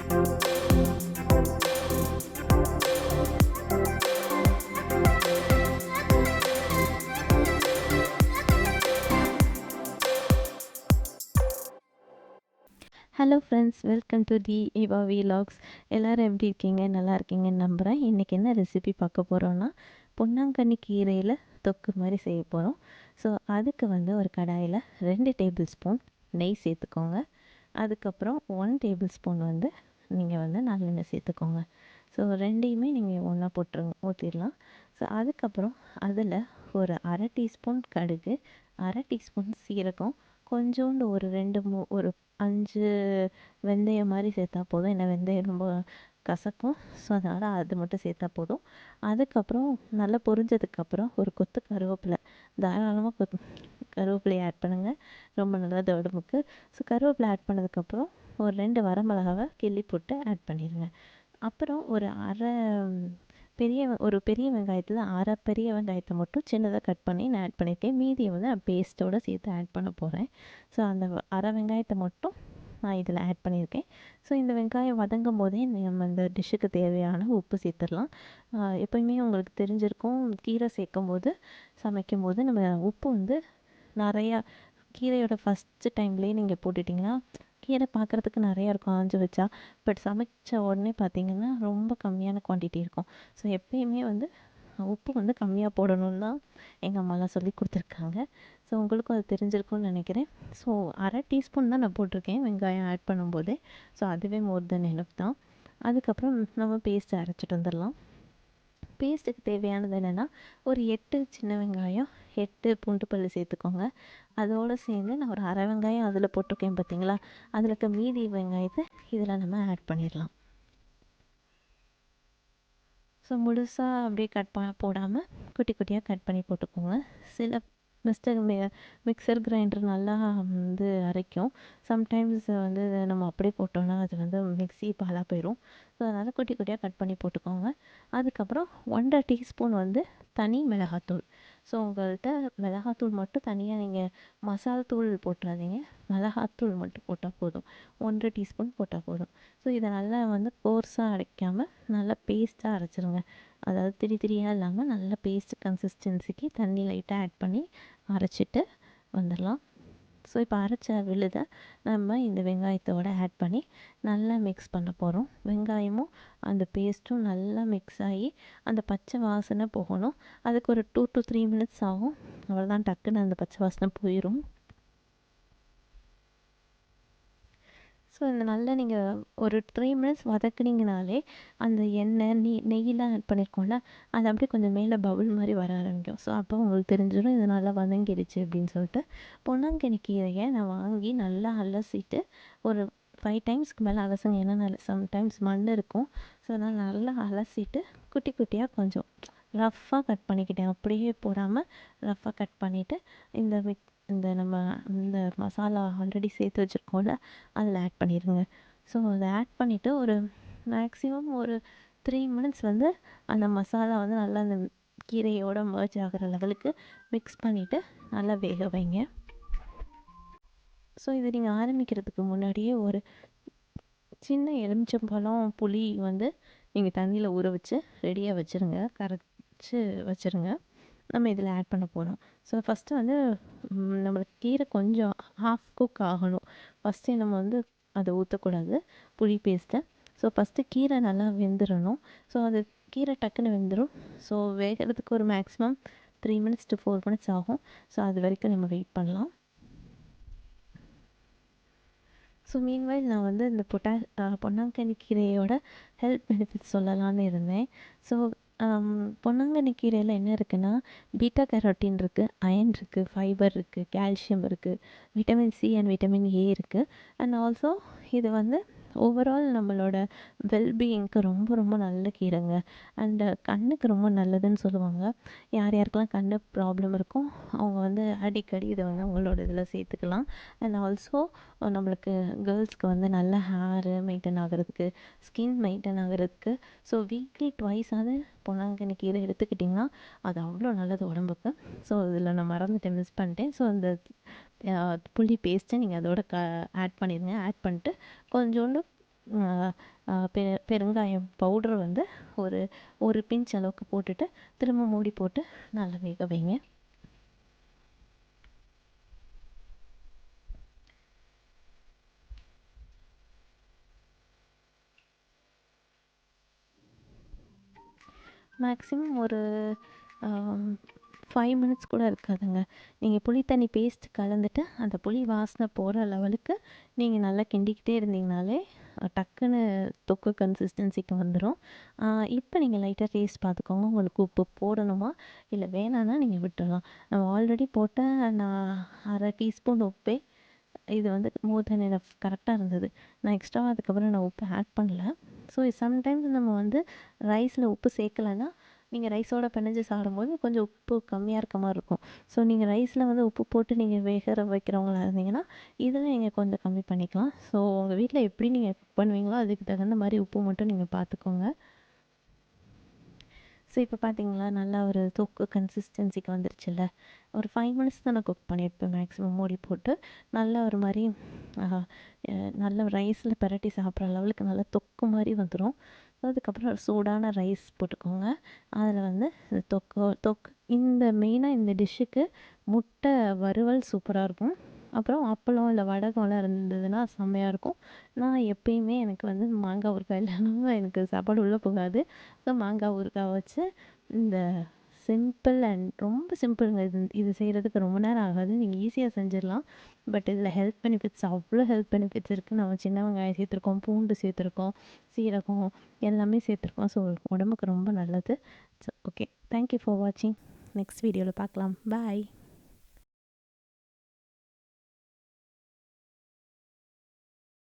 Hello friends, welcome to the இவா வீலாக்ஸ். எல்லோரும் எப்படி இருக்கீங்க? நல்லா இருக்கீங்கன்னு நம்புகிறேன். இன்றைக்கி என்ன ரெசிபி பார்க்க போகிறோன்னா, பொன்னாங்கண்ணி கீரையில் தொக்கு மாதிரி செய்ய போகிறோம். ஸோ அதுக்கு வந்து ஒரு கடாயில் 2 டேபிள் ஸ்பூன் நெய் சேர்த்துக்கோங்க. அதுக்கப்புறம் 1 டேபிள் ஸ்பூன் வந்து நீங்கள் வந்து நல்லெண்ணெய் சேர்த்துக்கோங்க. ஸோ ரெண்டையுமே நீங்கள் ஒன்றா ஊற்றிடலாம். ஸோ அதுக்கப்புறம் அதில் ஒரு அரை டீஸ்பூன் கடுகு, அரை டீஸ்பூன் சீரகம், கொஞ்சோண்டு ஒரு 2 5 வெந்தயம் மாதிரி சேர்த்தா போதும். ஏன்னா வெந்தயம் ரொம்ப கசக்கும். ஸோ அதனால் அது மட்டும் சேர்த்தா போதும். அதுக்கப்புறம் நல்லா பொரிஞ்சதுக்கப்புறம் ஒரு கொத்து கருவேப்பிலை, தாராளமாக கருவேப்பிலையை ஆட் பண்ணுங்கள், ரொம்ப நல்லது உடம்புக்கு. ஸோ கருவேப்பிலை ஆட் பண்ணதுக்கப்புறம் ஒரு 2 வரமிளகாவை கிள்ளி போட்டு ஆட் பண்ணிடுங்க. அப்புறம் ஒரு பெரிய வெங்காயத்தில் அரை பெரிய வெங்காயத்தை மட்டும் சின்னதாக கட் பண்ணி நான் ஆட் பண்ணியிருக்கேன். மீதியை வந்து நான் பேஸ்ட்டோடு சேர்த்து ஆட் பண்ண போகிறேன். ஸோ அந்த அரை வெங்காயத்தை மட்டும் நான் இதில் ஆட் பண்ணியிருக்கேன். ஸோ இந்த வெங்காயம் வதங்கும் போதே நம்ம இந்த டிஷ்ஷுக்கு தேவையான உப்பு சேர்த்துடலாம். எப்போயுமே உங்களுக்கு தெரிஞ்சிருக்கும், கீரை சமைக்கும் போது நம்ம உப்பு வந்து நிறையா கீரையோட ஃபஸ்ட்டு டைம்லேயே நீங்கள் போட்டுட்டிங்கன்னா கீரை பார்க்குறதுக்கு நிறையா இருக்கும் ஆஞ்சு வச்சா. பட் சமைச்ச உடனே பார்த்திங்கன்னா ரொம்ப கம்மியான குவான்டிட்டி இருக்கும். ஸோ எப்பயுமே வந்து உப்பு வந்து கம்மியாக போடணுன்னு தான் எங்கள் அம்மாலாம் சொல்லி கொடுத்துருக்காங்க. ஸோ உங்களுக்கும் அது தெரிஞ்சிருக்கும்னு நினைக்கிறேன். ஸோ அரை டீஸ்பூன் தான் நான் போட்டிருக்கேன் வெங்காயம் ஆட் பண்ணும்போதே. ஸோ அதுவே மோர் தென் எனஃப் தான். அதுக்கப்புறம் நம்ம பேஸ்ட்டை அரைச்சிட்டு வந்துடலாம். பேஸ்ட்டுக்கு தேவையானது என்னென்னா, ஒரு 8 சின்ன வெங்காயம், 8 பூண்டு பல் சேர்த்துக்கோங்க. அதோடு சேர்ந்து நான் ஒரு அரை வெங்காயம் அதில் போட்டிருக்கேன் பார்த்தீங்களா, அதில் இருக்க மீதி வெங்காயத்தை இதில் நம்ம ஆட் பண்ணிடலாம். ஸோ முழுசாக அப்படியே போடாமல் குட்டி குட்டியாக கட் பண்ணி போட்டுக்கோங்க. சில மிக்சர் கிரைண்டர் நல்லா வந்து அரைக்கும். சம்டைம்ஸ் வந்து நம்ம அப்படியே போட்டோன்னா அது வந்து மிக்ஸி பாலாக போயிடும். ஸோ அதனால் குட்டி குட்டியாக கட் பண்ணி போட்டுக்கோங்க. அதுக்கப்புறம் 1.5 டீஸ்பூன் வந்து தனி மிளகாத்தூள். ஸோ உங்கள்கிட்ட மிளகாத்தூள் மட்டும் தனியாக நீங்கள் மசால் தூள் போட்டுறாதீங்க, மிளகாத்தூள் மட்டும் போட்டால் போதும். 1.5 டீஸ்பூன் போட்டால் போதும். ஸோ இதை நல்லா வந்து கோர்ஸாக அரைக்காமல் நல்லா பேஸ்ட்டாக அரைச்சிருங்க. அதாவது திரியாக இல்லாமல் நல்ல பேஸ்ட் கன்சிஸ்டன்சிக்கு தண்ணி லைட்டாக ஆட் பண்ணி அரைச்சிட்டு வந்துடலாம். ஸோ இப்போ அரைச்ச விழுதை நம்ம இந்த வெங்காயத்தோடு ஆட் பண்ணி நல்லா மிக்ஸ் பண்ண போகிறோம். வெங்காயமும் அந்த பேஸ்ட்டும் நல்லா மிக்ஸ் ஆகி அந்த பச்சை வாசனை போகணும். அதுக்கு ஒரு 2 to 3 மினிட்ஸ் ஆகும். அவ்வளோதான், டக்குன்னு அந்த பச்சை வாசனை போயிடும். ஸோ இந்த நல்லா நீங்கள் ஒரு 3 மினிட்ஸ் வதக்குனீங்கனாலே அந்த நெய்யெலாம் ஆட் பண்ணியிருக்கோம்ல, அது அப்படியே கொஞ்சம் மேலே பபுள் மாதிரி வர ஆரம்பிக்கும். ஸோ அப்போ உங்களுக்கு தெரிஞ்சிடும் இது நல்லா வதங்கிடுச்சு அப்படின்னு சொல்லிட்டு. பொன்னாங்கண்ணி கீரையை நான் வாங்கி நல்லா அலசிட்டு ஒரு 5 டைம்ஸ்க்கு மேலே அலசுங்க. ஏன்னா சம்டைம்ஸ் மண் இருக்கும். ஸோ அதனால் நல்லா அலசிட்டு குட்டி குட்டியாக கொஞ்சம் ரஃப்பாக கட் பண்ணிக்கிட்டேன். அப்படியே போடாமல் ரஃப்பாக கட் பண்ணிவிட்டு நம்ம இந்த மசாலா ஆல்ரெடி சேர்த்து வச்சுருக்கோம்ல, அதில் ஆட் பண்ணிடுங்க. ஸோ அதை ஆட் பண்ணிவிட்டு ஒரு மேக்ஸிமம் ஒரு 3 மினிட்ஸ் வந்து அந்த மசாலா வந்து நல்லா அந்த கீரையோடு மர்ஜ் ஆகிற லெவலுக்கு மிக்ஸ் பண்ணிவிட்டு நல்லா வேக வைங்க. ஸோ இது நீங்கள் ஆரம்பிக்கிறதுக்கு முன்னாடியே ஒரு சின்ன எலுமிச்சம்பழம் புளி வந்து நீங்கள் தண்ணியில் ஊற வச்சு ரெடியாக வச்சுருங்க, கரைச்சி வச்சுருங்க. நம்ம இதில் ஆட் பண்ண போகிறோம். ஸோ ஃபஸ்ட்டு வந்து நம்மளுக்கு கீரை கொஞ்சம் ஹாஃப் குக் ஆகணும். ஃபஸ்ட்டே நம்ம வந்து அதை ஊற்றக்கூடாது புளி பேஸ்ட்டை. ஸோ ஃபஸ்ட்டு கீரை நல்லா வெந்துடணும். ஸோ அது கீரை டக்குன்னு வெந்துடும். ஸோ வேகிறதுக்கு ஒரு மேக்ஸிமம் 3 மினிட்ஸ் to 4 மினிட்ஸ் ஆகும். ஸோ அது வரைக்கும் நம்ம வெயிட் பண்ணலாம். ஸோ மீன்வைல் நான் வந்து இந்த பொன்னாங்கண்ணி கீரையோட ஹெல்த் பெனிஃபிட்ஸ் சொல்லலான்னு இருந்தேன். ஸோ பொன்னாங்கண்ணி கீரையில் என்ன இருக்குன்னா, பீட்டா கேரோட்டின் இருக்குது, அயன் இருக்குது, ஃபைபர் இருக்குது, கால்சியம் இருக்குது, vitamin C and vitamin A இருக்குது. அண்ட் ஆல்சோ இது வந்து ஓவரால் நம்மளோட வெல்பீயிங்க்கு ரொம்ப ரொம்ப நல்ல கீரைங்க. அண்டு கண்ணுக்கு ரொம்ப நல்லதுன்னு சொல்லுவாங்க. யார் யாருக்கெல்லாம் கண் ப்ராப்ளம் இருக்கும் அவங்க வந்து அடிக்கடி இதை வந்து அவங்களோட இதில் சேர்த்துக்கலாம். அண்ட் ஆல்சோ நம்மளுக்கு கேர்ள்ஸ்க்கு வந்து நல்ல ஹேரு மெயின்டைன் ஆகிறதுக்கு, ஸ்கின் மெயின்டைன் ஆகிறதுக்கு, ஸோ வீக்லி ட்வைஸாவது பொன்னாங்கண்ணி கீரை எடுத்துக்கிட்டிங்கன்னா அது அவ்வளோ நல்லது உடம்புக்கு. ஸோ இதில் நான் மறந்துட்டேன், மிஸ் பண்ணிட்டேன். ஸோ அந்த புளி பேஸ்ட்டை நீங்கள் அதோட ஆட் பண்ணிடுங்க. ஆட் பண்ணிட்டு கொஞ்சோண்டு பெருங்காயம் பவுடர் வந்து ஒரு ஒரு பிஞ்ச் அளவுக்கு போட்டுட்டு திரும்ப மூடி போட்டு நல்லா வேக வைங்க. மேக்ஸிமம் ஒரு 5 மினிட்ஸ் கூட இருக்காதுங்க. நீங்கள் புளி தண்ணி பேஸ்ட் கலந்துட்டு அந்த புளி வாசனை போகிற லெவலுக்கு நீங்கள் நல்லா கிண்டிக்கிட்டே இருந்தீங்கனாலே டக்குன்னு தொக்கு கன்சிஸ்டன்சிக்கு வந்துடும். இப்போ நீங்கள் லைட்டாக டேஸ்ட் பார்த்துக்கோங்க, உங்களுக்கு உப்பு போடணுமா இல்லை வேணான்னா நீங்கள் விட்டுடலாம். நம்ம ஆல்ரெடி போட்ட நான் 1/2 டீஸ்பூன் உப்பே இது வந்து மோர் தென் எனஃப் கரெக்டாக இருந்தது. நான் எக்ஸ்ட்ராவாக அதுக்கப்புறம் நான் உப்பு ஆட் பண்ணல. ஸோ சம்டைம்ஸ் நம்ம வந்து ரைஸில் உப்பு சேர்க்கலைன்னா நீங்கள் ரைஸோட பிணைஞ்சு சாப்பிடும்போது கொஞ்சம் உப்பு கம்மியாக இருக்க மாதிரி இருக்கும். ஸோ நீங்கள் ரைஸில் வந்து உப்பு போட்டு நீங்கள் வேக வைக்கிறவங்களா இருந்தீங்கன்னா இதில் நீங்கள் கொஞ்சம் கம்மி பண்ணிக்கலாம். ஸோ உங்கள் வீட்டில் எப்படி நீங்கள் குக் பண்ணுவீங்களோ அதுக்கு தகுந்த மாதிரி உப்பு மட்டும் நீங்கள் பார்த்துக்கோங்க. ஸோ இப்போ பார்த்தீங்களா நல்லா ஒரு தொக்கு கன்சிஸ்டன்சிக்கு வந்துருச்சுல்ல. ஒரு 5 மினிட்ஸ் தான் நான் குக் பண்ணியிருப்பேன் மேக்ஸிமம் மூடி போட்டு. நல்லா ஒரு மாதிரி நல்ல ரைஸில் பிரட்டி சாப்பிட்ற லெவலுக்கு நல்லா தொக்கு மாதிரி வந்துடும். அதுக்கப்புறம் சூடான ரைஸ் போட்டுக்கோங்க. அதில் வந்து தொக்கு இந்த மெயினாக இந்த டிஷ்ஷுக்கு முட்டை வறுவல் சூப்பராக இருக்கும். அப்புறம் அப்பளம் இல்லை வடகம்லாம் இருந்ததுன்னா செம்மையாக இருக்கும். நான் எப்பயுமே எனக்கு வந்து மாங்காய் ஊறுகாய் இல்லைன்னா எனக்கு சாப்பாடு உள்ளே போகாது. ஸோ மாங்காய் ஊறுகாய் வச்சு இந்த சிம்பிள் அண்ட் ரொம்ப சிம்பிளுங்க. இது செய்கிறதுக்கு ரொம்ப நேரம் ஆகாது. நீங்கள் ஈஸியாக செஞ்சிடலாம். பட் இதில் ஹெல்த் பெனிஃபிட்ஸ் அவ்வளோ ஹெல்த் பெனிஃபிட்ஸ் இருக்குது. நம்ம சின்ன வெங்காயம் சேர்த்துருக்கோம், பூண்டு சேர்த்துருக்கோம், சீரகம் எல்லாமே சேர்த்துருக்கோம். ஸோ உடம்புக்கு ரொம்ப நல்லது. ஸோ ஓகே, தேங்க்யூ ஃபார் வாட்சிங். நெக்ஸ்ட் வீடியோவில் பார்க்கலாம். பாய்.